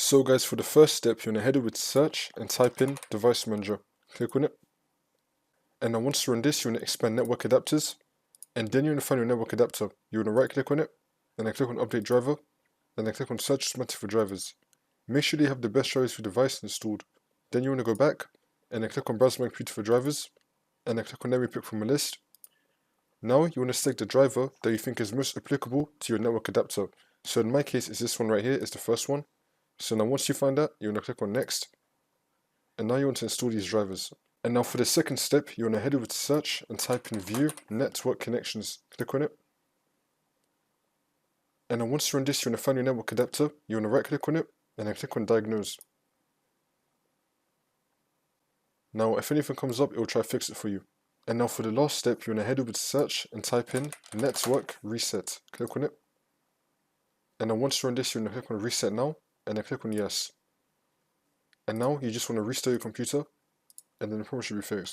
So guys, for the first step, you want to head over to search and type in device manager. Click on it. And now once you're on this, you want to expand network adapters. And then you want to find your network adapter. You want to right click on it, then click on update driver, then click on search automatic for drivers. Make sure you have the best drivers for your device installed. Then you want to go back and then click on browse my computer for drivers, and then click on let me pick from a list. Now you want to select the driver that you think is most applicable to your network adapter. So in my case, it's this one right here, is the first one. So now once you find that, you want to click on next, and now you want to install these drivers. And now for the second step, you want to head over to search and type in view network connections. Click on it. And then once you're on this, you want to find your network adapter. You want to right click on it and then click on diagnose. Now if anything comes up, it will try to fix it for you. And now for the last step, you want to head over to search and type in network reset. Click on it. And then once you're on this, you want to click on reset now and then click on yes. And now you just want to restart your computer, and then the problem should be fixed.